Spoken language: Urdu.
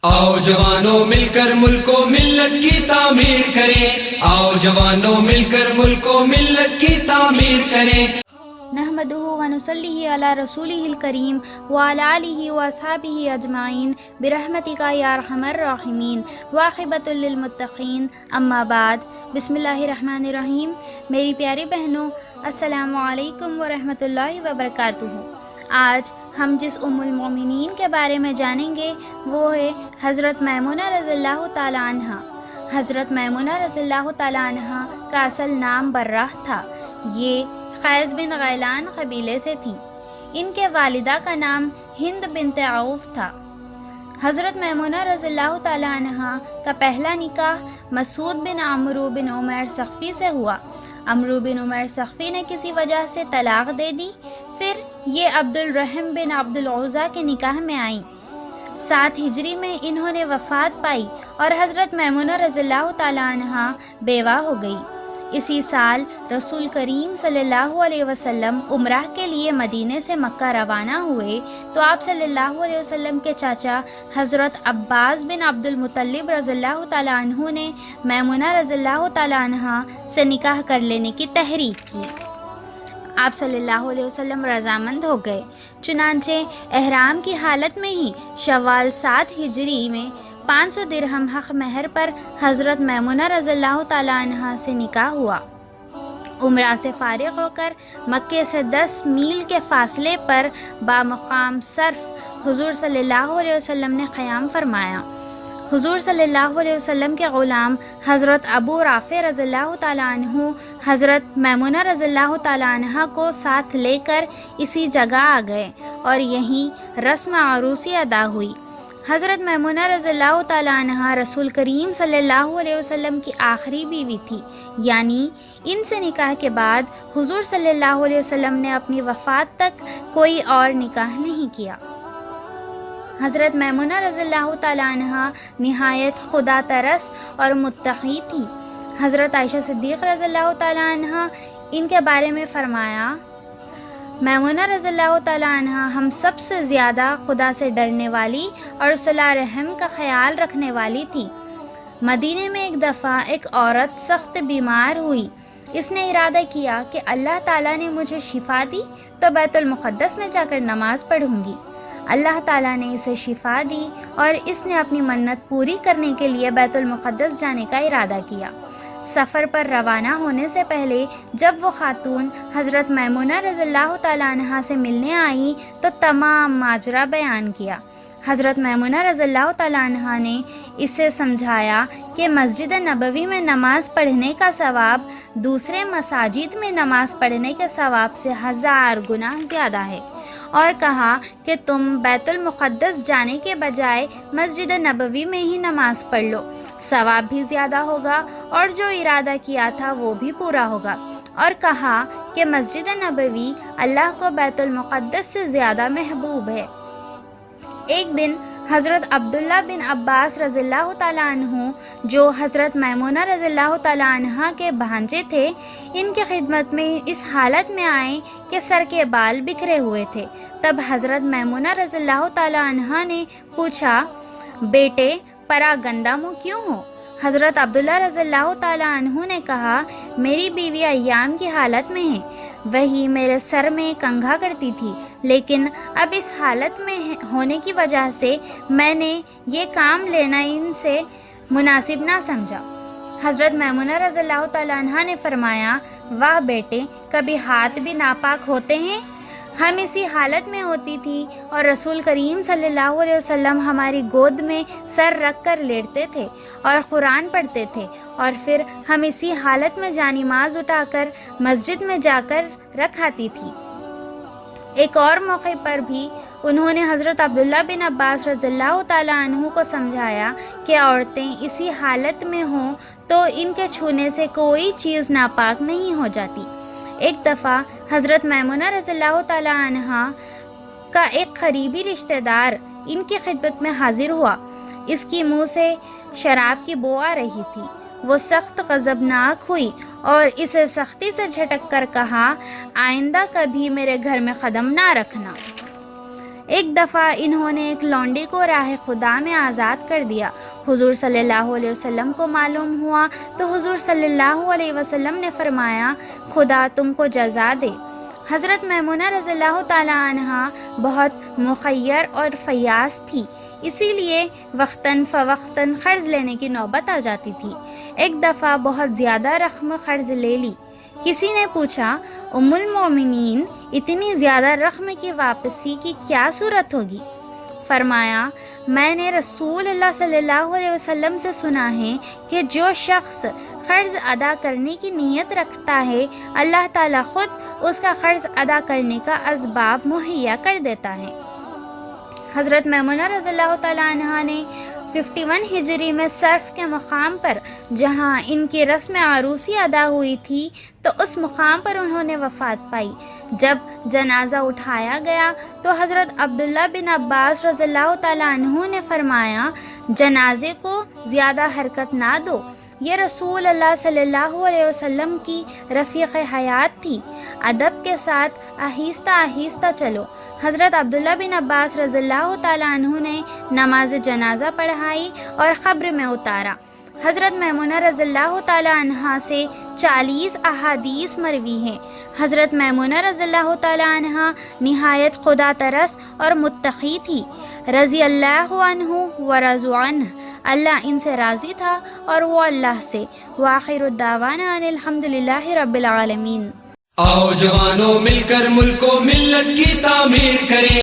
آؤ جوانوں مل کر ملک و ملت کی تعمیر کریں، آؤ جوانوں مل کر ملک و ملت کی تعمیر کریں۔ نحمدہ و نصلی علی رسولہ الکریم وعلی آلہ و اصحابہ اجمعین برحمتک یا ارحم الراحمین وعاقبۃ للمتقین، اما بعد۔ بسم اللہ الرحمن الرحیم۔ میری پیاری بہنوں، السلام علیکم ورحمۃ اللہ وبرکاتہ۔ آج ہم جس ام المومنین کے بارے میں جانیں گے وہ ہے حضرت میمونہ رضی اللہ تعالیٰ عنہ۔ حضرت میمونہ رضی اللہ تعالیٰ عنہ کا اصل نام براہ تھا۔ یہ قیس بن غیلان قبیلے سے تھی۔ ان کے والدہ کا نام ہند بنت عوف تھا۔ حضرت میمونہ رضی اللہ تعالیٰ عنہ کا پہلا نکاح مسعود بن عمرو بن عمیر ثقفی سے ہوا۔ عمرو بن عمیر ثقفی نے کسی وجہ سے طلاق دے دی، پھر یہ عبد الرحم بن عبد العزیٰ کے نکاح میں آئیں۔ 7 ہجری میں انہوں نے وفات پائی اور حضرت میمونہ رضی اللہ تعالیٰ عنہ بیوہ ہو گئی۔ اسی سال رسول کریم صلی اللہ علیہ وسلم عمرہ کے لیے مدینے سے مکہ روانہ ہوئے تو آپ صلی اللہ علیہ وسلم کے چاچا حضرت عباس بن عبد المطلب رضی اللہ تعالیٰ عنہ نے میمونہ رضی اللہ تعالیٰ عنہ سے نکاح کر لینے کی تحریک کی۔ آپ صلی اللہ علیہ وسلم رضامند ہو گئے، چنانچہ احرام کی حالت میں ہی شوال 7 ہجری میں 500 درہم حق مہر پر حضرت میمونہ رضی اللہ تعالیٰ عنہ سے نکاح ہوا۔ عمرہ سے فارغ ہو کر مکے سے 10 میل کے فاصلے پر بامقام صرف حضور صلی اللہ علیہ وسلم نے قیام فرمایا۔ حضور صلی اللہ علیہ وسلم کے غلام حضرت ابو رافع رضی اللہ تعالیٰ عنہ حضرت میمونہ رضی اللہ تعالیٰ عنہ کو ساتھ لے کر اسی جگہ آ گئے اور یہیں رسم عروسی ادا ہوئی۔ حضرت میمونہ رضی اللہ تعالیٰ عنہ رسول کریم صلی اللہ علیہ وسلم کی آخری بیوی تھی، یعنی ان سے نکاح کے بعد حضور صلی اللہ علیہ وسلم نے اپنی وفات تک کوئی اور نکاح نہیں کیا۔ حضرت میمونہ رضی اللہ تعالیٰ عنہ نہایت خدا ترس اور متقی تھی۔ حضرت عائشہ صدیق رضی اللہ تعالیٰ عنہ ان کے بارے میں فرمایا، میمونہ رضی اللہ تعالیٰ عنہ ہم سب سے زیادہ خدا سے ڈرنے والی اور صلہ رحم کا خیال رکھنے والی تھی۔ مدینے میں ایک دفعہ ایک عورت سخت بیمار ہوئی۔ اس نے ارادہ کیا کہ اللہ تعالیٰ نے مجھے شفا دی تو بیت المقدس میں جا کر نماز پڑھوں گی۔ اللہ تعالیٰ نے اسے شفا دی اور اس نے اپنی منت پوری کرنے کے لیے بیت المقدس جانے کا ارادہ کیا۔ سفر پر روانہ ہونے سے پہلے جب وہ خاتون حضرت میمونہ رضی اللہ تعالیٰ عنہ سے ملنے آئی تو تمام ماجرا بیان کیا۔ حضرت میمونہ رضی اللہ تعالیٰ عنہ نے اسے سمجھایا کہ مسجد نبوی میں نماز پڑھنے کا ثواب دوسرے مساجد میں نماز پڑھنے کے ثواب سے 1000 گنا زیادہ ہے، اور کہا کہ تم بیت المقدس جانے کے بجائے مسجد نبوی میں ہی نماز پڑھ لو، ثواب بھی زیادہ ہوگا اور جو ارادہ کیا تھا وہ بھی پورا ہوگا، اور کہا کہ مسجد نبوی اللہ کو بیت المقدس سے زیادہ محبوب ہے۔ ایک دن حضرت عبداللہ بن عباس رضی اللہ تعالیٰ عنہ جو حضرت میمونہ رضی اللہ تعالیٰ عنہ کے بھانجے تھے، ان کی خدمت میں اس حالت میں آئے کہ سر کے بال بکھرے ہوئے تھے۔ تب حضرت میمونہ رضی اللہ تعالیٰ عنہ نے پوچھا، بیٹے پرا گندہ منہ کیوں ہو؟ حضرت عبداللہ رضی اللہ تعالیٰ عنہ نے کہا، میری بیوی ایام کی حالت میں ہے، وہی میرے سر میں کنگھا کرتی تھی، لیکن اب اس حالت میں ہونے کی وجہ سے میں نے یہ کام لینا ان سے مناسب نہ سمجھا۔ حضرت میمونہ رضی اللہ تعالیٰ عنہ نے فرمایا، واہ بیٹے، کبھی ہاتھ بھی ناپاک ہوتے ہیں؟ ہم اسی حالت میں ہوتی تھی اور رسول کریم صلی اللہ علیہ وسلم ہماری گود میں سر رکھ کر لیٹتے تھے اور قرآن پڑھتے تھے، اور پھر ہم اسی حالت میں جانماز اٹھا کر مسجد میں جا کر رکھ آتی تھی۔ ایک اور موقع پر بھی انہوں نے حضرت عبداللہ بن عباس رضی اللہ تعالیٰ عنہ کو سمجھایا کہ عورتیں اسی حالت میں ہوں تو ان کے چھونے سے کوئی چیز ناپاک نہیں ہو جاتی۔ ایک دفعہ حضرت میمونہ رضی اللہ تعالیٰ عنہ کا ایک قریبی رشتہ دار ان کی خدمت میں حاضر ہوا۔ اس کی منہ سے شراب کی بو آ رہی تھی۔ وہ سخت غضبناک ہوئی اور اسے سختی سے جھٹک کر کہا، آئندہ کبھی میرے گھر میں قدم نہ رکھنا۔ ایک دفعہ انہوں نے ایک لونڈی کو راہ خدا میں آزاد کر دیا۔ حضور صلی اللہ علیہ وسلم کو معلوم ہوا تو حضور صلی اللہ علیہ وسلم نے فرمایا خدا تم کو جزا دے۔ حضرت میمونہ رضی اللہ تعالی عنہا بہت مخیر اور فیاض تھی، اسی لیے وقتاً فوقتاً قرض لینے کی نوبت آ جاتی تھی۔ ایک دفعہ بہت زیادہ رقم قرض لے لی۔ کسی نے پوچھا ام المومنین اتنی زیادہ رقم کی واپسی کی کیا صورت ہوگی؟ فرمایا میں نے رسول اللہ صلی اللہ علیہ وسلم سے سنا ہے کہ جو شخص قرض ادا کرنے کی نیت رکھتا ہے اللہ تعالیٰ خود اس کا قرض ادا کرنے کا اسباب مہیا کر دیتا ہے۔ حضرت میمونہ رضی اللہ تعالیٰ عنہا نے 51 ہجری میں صرف کے مقام پر جہاں ان کی رسم عروسی ادا ہوئی تھی تو اس مقام پر انہوں نے وفات پائی۔ جب جنازہ اٹھایا گیا تو حضرت عبداللہ بن عباس رضی اللہ تعالیٰ عنہ نے فرمایا جنازے کو زیادہ حرکت نہ دو، یہ رسول اللہ صلی اللہ علیہ وسلم کی رفیق حیات تھی، ادب کے ساتھ آہستہ آہستہ چلو۔ حضرت عبداللہ بن عباس رضی اللہ تعالیٰ عنہ نے نماز جنازہ پڑھائی اور قبر میں اتارا۔ حضرت میمونہ رضی اللہ تعالیٰ عنہا سے 40 احادیث مروی ہیں۔ حضرت میمونہ رضی اللہ تعالیٰ عنہا نہایت خدا ترس اور متقی تھی، رضی اللہ عنہ ورضوا عنہ، اللہ ان سے راضی تھا اور وہ اللہ سے۔ وآخر الدعوانا ان الحمدللہ رب العالمین۔ آؤ جوانوں مل کر ملک و ملت کی تعمیر کریں۔